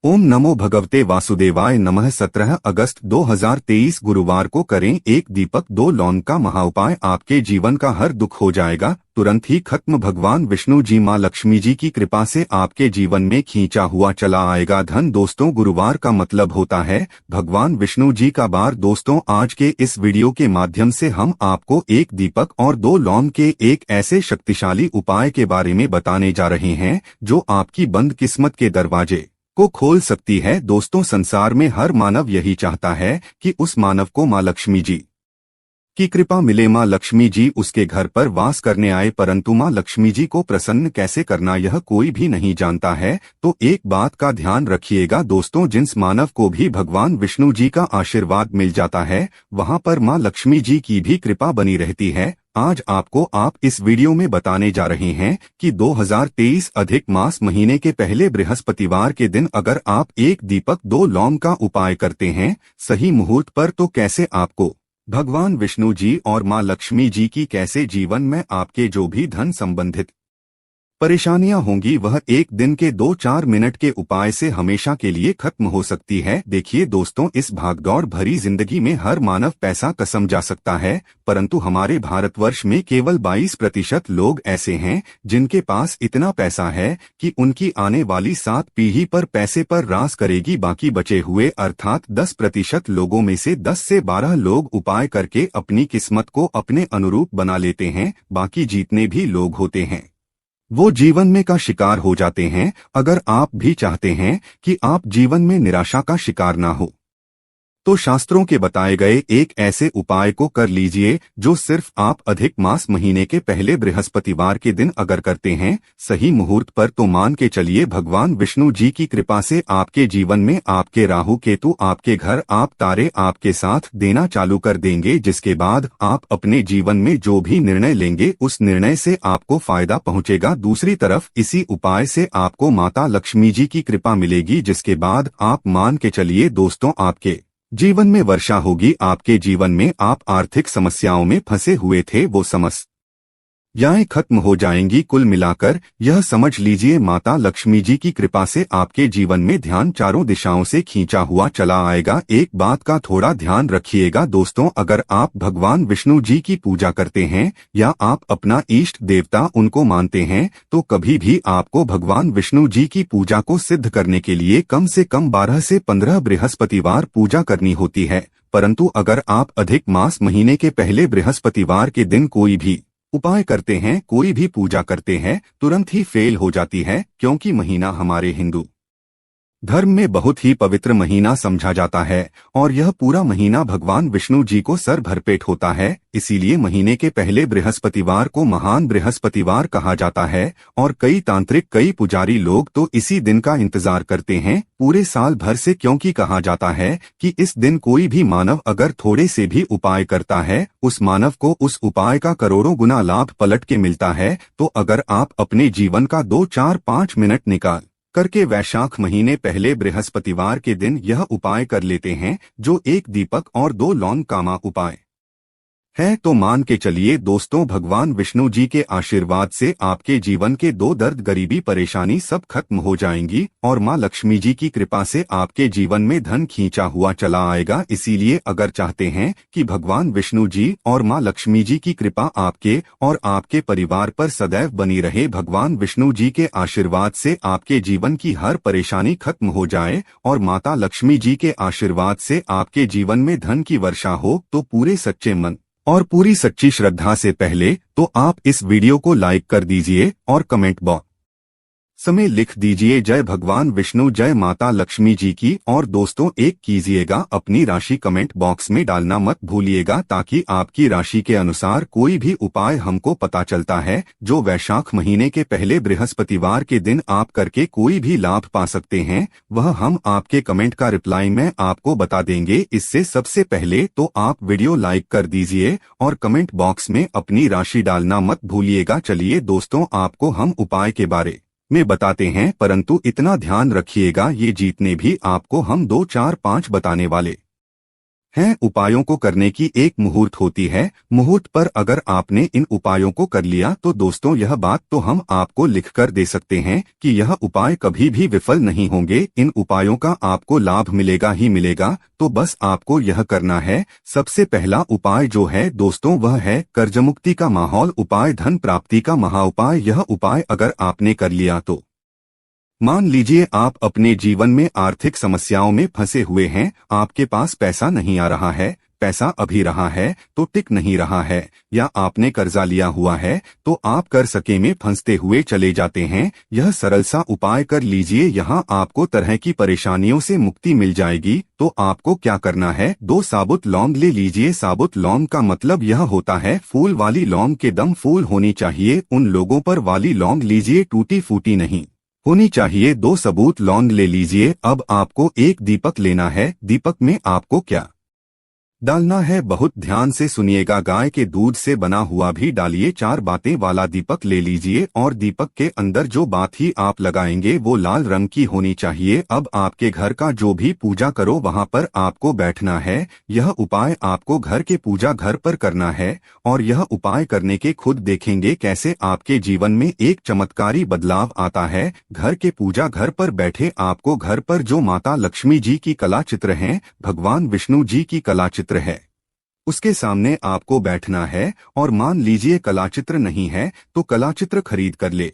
ओम नमो भगवते वासुदेवाय नमः। 17 अगस्त 2023 गुरुवार को करें एक दीपक दो लौंग का महाउपाय। आपके जीवन का हर दुख हो जाएगा तुरंत ही खत्म। भगवान विष्णु जी माँ लक्ष्मी जी की कृपा से आपके जीवन में खींचा हुआ चला आएगा धन। दोस्तों, गुरुवार का मतलब होता है भगवान विष्णु जी का बार। दोस्तों, आज के इस वीडियो के माध्यम से हम आपको एक दीपक और दो लौंग के एक ऐसे शक्तिशाली उपाय के बारे में बताने जा रहे हैं जो आपकी बंद किस्मत के दरवाजे को खोल सकती है। दोस्तों, संसार में हर मानव यही चाहता है कि उस मानव को माँ लक्ष्मी जी की कृपा मिले, माँ लक्ष्मी जी उसके घर पर वास करने आए। परंतु माँ लक्ष्मी जी को प्रसन्न कैसे करना यह कोई भी नहीं जानता है। तो एक बात का ध्यान रखिएगा दोस्तों, जिस मानव को भी भगवान विष्णु जी का आशीर्वाद मिल जाता है वहां पर माँ लक्ष्मी जी की भी कृपा बनी रहती है। आज आपको इस वीडियो में बताने जा रहे हैं कि 2023 अधिक मास महीने के पहले बृहस्पतिवार के दिन अगर आप एक दीपक दो लौंग का उपाय करते हैं सही मुहूर्त पर, तो कैसे आपको भगवान विष्णु जी और माँ लक्ष्मी जी की कैसे जीवन में आपके जो भी धन संबंधित परेशानियां होंगी वह एक दिन के 2-4 मिनट के उपाय से हमेशा के लिए खत्म हो सकती है। देखिए दोस्तों, इस भागदौड़ भरी जिंदगी में हर मानव पैसा कसम जा सकता है, परंतु हमारे भारतवर्ष में केवल 22% लोग ऐसे हैं जिनके पास इतना पैसा है कि उनकी आने वाली 7 पीढ़ी पर पैसे पर राज करेगी। बाकी बचे हुए अर्थात 10% लोगों में से 10 से 12 लोग उपाय करके अपनी किस्मत को अपने अनुरूप बना लेते हैं। बाकी जितने भी लोग होते हैं वो जीवन में का शिकार हो जाते हैं। अगर आप भी चाहते हैं कि आप जीवन में निराशा का शिकार ना हो तो शास्त्रों के बताए गए एक ऐसे उपाय को कर लीजिए जो सिर्फ आप अधिक मास महीने के पहले बृहस्पतिवार के दिन अगर करते हैं सही मुहूर्त पर, तो मान के चलिए भगवान विष्णु जी की कृपा से आपके जीवन में आपके राहु केतु आपके घर आप तारे आपके साथ देना चालू कर देंगे, जिसके बाद आप अपने जीवन में जो भी निर्णय लेंगे उस निर्णय से आपको फायदा पहुंचेगा। दूसरी तरफ इसी उपाय से आपको माता लक्ष्मी जी की कृपा मिलेगी, जिसके बाद आप मान के चलिए दोस्तों आपके जीवन में वर्षा होगी। आपके जीवन में आप आर्थिक समस्याओं में फंसे हुए थे वो समस्याएं खत्म हो जाएंगी। कुल मिलाकर यह समझ लीजिए माता लक्ष्मी जी की कृपा से आपके जीवन में ध्यान चारों दिशाओं से खींचा हुआ चला आएगा। एक बात का थोड़ा ध्यान रखिएगा दोस्तों, अगर आप भगवान विष्णु जी की पूजा करते हैं या आप अपना इष्ट देवता उनको मानते हैं तो कभी भी आपको भगवान विष्णु जी की पूजा को सिद्ध करने के लिए कम से कम 12 से 15 बृहस्पतिवार पूजा करनी होती है। परंतु अगर आप अधिक मास महीने के पहले बृहस्पतिवार के दिन कोई भी उपाय करते हैं, कोई भी पूजा करते हैं, तुरंत ही फेल हो जाती है, क्योंकि महीना हमारे हिंदू धर्म में बहुत ही पवित्र महीना समझा जाता है और यह पूरा महीना भगवान विष्णु जी को सर भरपेट होता है। इसीलिए महीने के पहले बृहस्पतिवार को महान बृहस्पतिवार कहा जाता है और कई तांत्रिक कई पुजारी लोग तो इसी दिन का इंतजार करते हैं पूरे साल भर से, क्योंकि कहा जाता है कि इस दिन कोई भी मानव अगर थोड़े से भी उपाय करता है उस मानव को उस उपाय का करोड़ों गुना लाभ पलट के मिलता है। तो अगर आप अपने जीवन का 2-4-5 मिनट निकाल करके वैशाख महीने पहले बृहस्पतिवार के दिन यह उपाय कर लेते हैं जो एक दीपक और दो लौंग का उपाय है, तो मान के चलिए दोस्तों भगवान विष्णु जी के आशीर्वाद से आपके जीवन के दो दर्द गरीबी परेशानी सब खत्म हो जाएंगी और माँ लक्ष्मी जी की कृपा से आपके जीवन में धन खींचा हुआ चला आएगा। इसीलिए अगर चाहते हैं कि भगवान विष्णु जी और माँ लक्ष्मी जी की कृपा आपके और आपके परिवार पर सदैव बनी रहे, भगवान विष्णु जी के आशीर्वाद से आपके जीवन की हर परेशानी खत्म हो जाए और माता लक्ष्मी जी के आशीर्वाद से आपके जीवन में धन की वर्षा हो, तो पूरे सच्चे मन और पूरी सच्ची श्रद्धा से पहले तो आप इस वीडियो को लाइक कर दीजिए और कमेंट बॉक्स समय लिख दीजिए जय भगवान विष्णु जय माता लक्ष्मी जी की। और दोस्तों एक कीजिएगा अपनी राशि कमेंट बॉक्स में डालना मत भूलिएगा, ताकि आपकी राशि के अनुसार कोई भी उपाय हमको पता चलता है जो वैशाख महीने के पहले बृहस्पतिवार के दिन आप करके कोई भी लाभ पा सकते हैं, वह हम आपके कमेंट का रिप्लाई में आपको बता देंगे। इससे सबसे पहले तो आप वीडियो लाइक कर दीजिए और कमेंट बॉक्स में अपनी राशि डालना मत भूलिएगा। चलिए दोस्तों आपको हम उपाय के बारे में बताते हैं, परंतु इतना ध्यान रखिएगा ये जितने भी आपको हम 2-4-5 बताने वाले हैं। उपायों को करने की एक मुहूर्त होती है। मुहूर्त पर अगर आपने इन उपायों को कर लिया तो दोस्तों यह बात तो हम आपको लिखकर दे सकते हैं कि यह उपाय कभी भी विफल नहीं होंगे। इन उपायों का आपको लाभ मिलेगा ही मिलेगा। तो बस आपको यह करना है। सबसे पहला उपाय जो है दोस्तों वह है कर्जमुक्ति का माहौल उपाय, धन प्राप्ति का महाउपाय। यह उपाय अगर आपने कर लिया तो मान लीजिए आप अपने जीवन में आर्थिक समस्याओं में फंसे हुए हैं, आपके पास पैसा नहीं आ रहा है, पैसा अभी रहा है तो टिक नहीं रहा है, या आपने कर्जा लिया हुआ है तो आप कर सके में फंसते हुए चले जाते हैं। यह सरल सा उपाय कर लीजिए, यहाँ आपको तरह की परेशानियों से मुक्ति मिल जाएगी। तो आपको क्या करना है, 2 साबुत लौंग ले लीजिए। साबुत लौंग का मतलब यह होता है फूल वाली लौंग के दम फूल होनी चाहिए, उन लोगों पर वाली लौंग लीजिए, टूटी फूटी नहीं होनी चाहिए। 2 सबूत लौंग ले लीजिए। अब आपको एक दीपक लेना है। दीपक में आपको क्या डालना है, बहुत ध्यान से सुनिएगा। गाय के दूध से बना हुआ भी डालिए। 4 बातें वाला दीपक ले लीजिए और दीपक के अंदर जो बात ही आप लगाएंगे वो लाल रंग की होनी चाहिए। अब आपके घर का जो भी पूजा करो वहां पर आपको बैठना है। यह उपाय आपको घर के पूजा घर पर करना है और यह उपाय करने के खुद देखेंगे कैसे आपके जीवन में एक चमत्कारी बदलाव आता है। घर के पूजा घर पर बैठे आपको घर पर जो माता लक्ष्मी जी की कला चित्र हैं, भगवान विष्णु जी की कला चित्र है, उसके सामने आपको बैठना है। और मान लीजिए कलाचित्र नहीं है तो कलाचित्र खरीद कर ले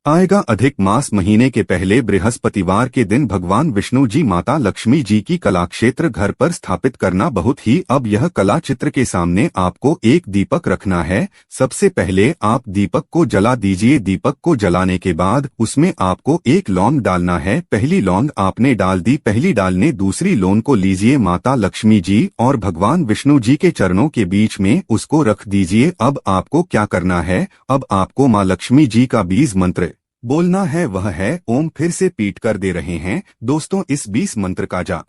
आएगा। अधिक मास महीने के पहले बृहस्पतिवार के दिन भगवान विष्णु जी माता लक्ष्मी जी की कलाक्षेत्र घर पर स्थापित करना बहुत ही। अब यह कला चित्र के सामने आपको एक दीपक रखना है। सबसे पहले आप दीपक को जला दीजिए। दीपक को जलाने के बाद उसमें आपको एक लौंग डालना है। पहली लौंग आपने डाल दी, पहली डालने दूसरी लौंग को लीजिए, माता लक्ष्मी जी और भगवान विष्णु जी के चरणों के बीच में उसको रख दीजिए। अब आपको क्या करना है, अब आपको माँ लक्ष्मी जी का बीज मंत्र बोलना है, वह है ओम। फिर से पीट कर दे रहे हैं दोस्तों। इस 20 मंत्र का जाप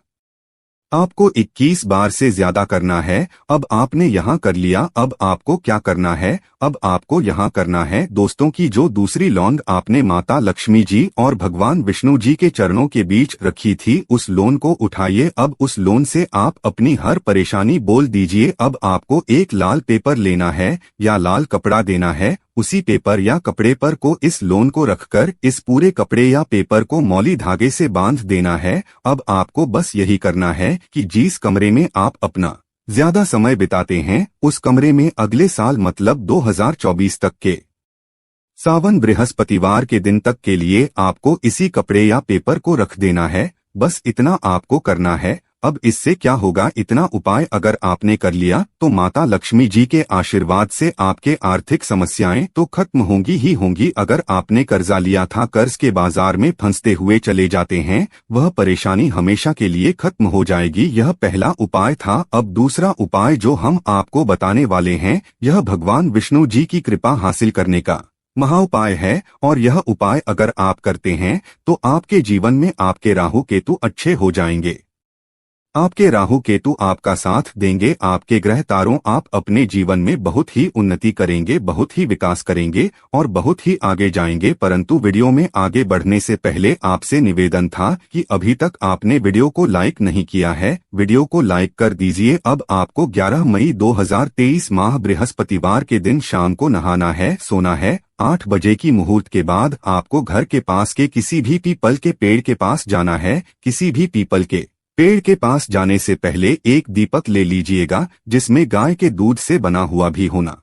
आपको 21 बार से ज्यादा करना है। अब आपने यहाँ कर लिया। अब आपको क्या करना है, अब आपको यहाँ करना है दोस्तों की जो दूसरी लौंग आपने माता लक्ष्मी जी और भगवान विष्णु जी के चरणों के बीच रखी थी, उस लोन को उठाइए। अब उस लोन से आप अपनी हर परेशानी बोल दीजिए। अब आपको एक लाल पेपर लेना है या लाल कपड़ा देना है। उसी पेपर या कपड़े पर को इस लोन को रखकर इस पूरे कपड़े या पेपर को मौली धागे से बांध देना है। अब आपको बस यही करना है कि जिस कमरे में आप अपना ज्यादा समय बिताते हैं उस कमरे में अगले साल मतलब 2024 तक के सावन बृहस्पतिवार के दिन तक के लिए आपको इसी कपड़े या पेपर को रख देना है। बस इतना आपको करना है। अब इससे क्या होगा, इतना उपाय अगर आपने कर लिया तो माता लक्ष्मी जी के आशीर्वाद से आपके आर्थिक समस्याएं तो खत्म होंगी ही होंगी। अगर आपने कर्जा लिया था, कर्ज के बाजार में फंसते हुए चले जाते हैं, वह परेशानी हमेशा के लिए खत्म हो जाएगी। यह पहला उपाय था। अब दूसरा उपाय जो हम आपको बताने वाले हैं, यह भगवान विष्णु जी की कृपा हासिल करने का महाउपाय है। और यह उपाय अगर आप करते हैं तो आपके जीवन में आपके राहु केतु अच्छे हो जाएंगे। आपके राहु केतु आपका साथ देंगे, आपके ग्रह तारों आप अपने जीवन में बहुत ही उन्नति करेंगे, बहुत ही विकास करेंगे और बहुत ही आगे जाएंगे। परंतु वीडियो में आगे बढ़ने से पहले आपसे निवेदन था कि अभी तक आपने वीडियो को लाइक नहीं किया है, वीडियो को लाइक कर दीजिए। अब आपको 11 मई 2023 माह बृहस्पतिवार के दिन शाम को नहाना है, सोना है। 8 बजे की मुहूर्त के बाद आपको घर के पास के किसी भी पीपल के पेड़ के पास जाना है। किसी भी पीपल के पेड़ के पास जाने से पहले एक दीपक ले लीजिएगा जिसमें गाय के दूध से बना हुआ भी होना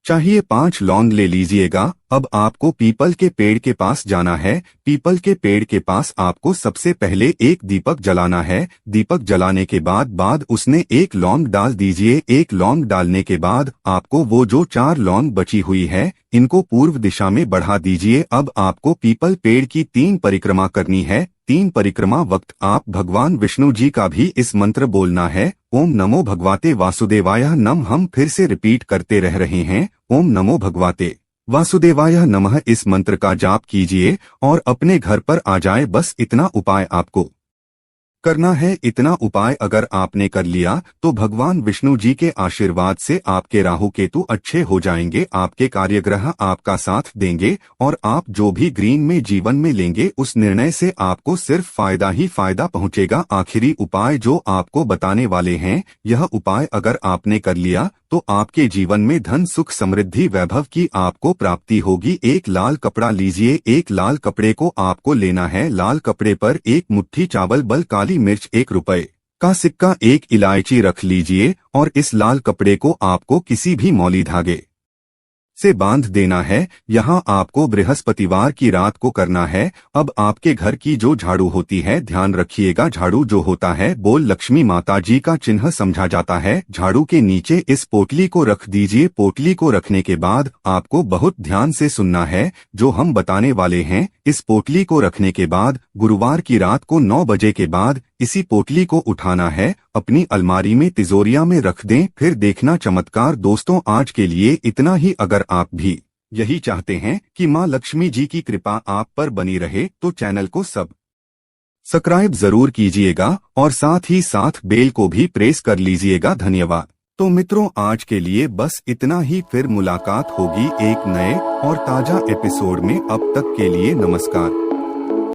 चाहिए। 5 लौंग ले लीजिएगा। अब आपको पीपल के पेड़ के पास जाना है। पीपल के पेड़ के पास आपको सबसे पहले एक दीपक जलाना है। दीपक जलाने के बाद उसने एक लौंग डाल दीजिए। एक लौंग डालने के बाद आपको वो जो 4 लौंग बची हुई है इनको पूर्व दिशा में बढ़ा दीजिए। अब आपको पीपल पेड़ की 3 परिक्रमा करनी है। 3 परिक्रमा वक्त आप भगवान विष्णु जी का भी इस मंत्र बोलना है, ओम नमो भगवते वासुदेवाय नम। हम फिर से रिपीट करते रह रहे हैं, ओम नमो भगवते वासुदेवाय नमः। इस मंत्र का जाप कीजिए और अपने घर पर आ जाए। बस इतना उपाय आपको करना है। इतना उपाय अगर आपने कर लिया तो भगवान विष्णु जी के आशीर्वाद से आपके राहु केतु अच्छे हो जाएंगे, आपके कार्यग्रह आपका साथ देंगे और आप जो भी ग्रीन में जीवन में लेंगे उस निर्णय से आपको सिर्फ फायदा ही फायदा पहुंचेगा। आखिरी उपाय जो आपको बताने वाले हैं, यह उपाय अगर आपने कर लिया तो आपके जीवन में धन सुख समृद्धि वैभव की आपको प्राप्ति होगी। एक लाल कपड़ा लीजिए, एक लाल कपड़े को आपको लेना है। लाल कपड़े पर एक मुट्ठी चावल बल काली मिर्च 1 रुपए का सिक्का 1 इलायची रख लीजिए और इस लाल कपड़े को आपको किसी भी मौली धागे से बांध देना है। यहाँ आपको बृहस्पतिवार की रात को करना है। अब आपके घर की जो झाड़ू होती है, ध्यान रखिएगा, झाड़ू जो होता है बोल लक्ष्मी माता जी का चिन्ह समझा जाता है। झाड़ू के नीचे इस पोटली को रख दीजिए। पोटली को रखने के बाद आपको बहुत ध्यान से सुनना है जो हम बताने वाले हैं। इस पोटली को रखने के बाद गुरुवार की रात को 9 बजे के बाद इसी पोटली को उठाना है, अपनी अलमारी में तिजोरिया में रख दें, फिर देखना चमत्कार। दोस्तों, आज के लिए इतना ही। अगर आप भी यही चाहते हैं कि मां लक्ष्मी जी की कृपा आप पर बनी रहे तो चैनल को सब्सक्राइब जरूर कीजिएगा और साथ ही साथ बेल को भी प्रेस कर लीजिएगा। धन्यवाद। तो मित्रों, आज के लिए बस इतना ही। फिर मुलाकात होगी एक नए और ताजा एपिसोड में। अब तक के लिए नमस्कार।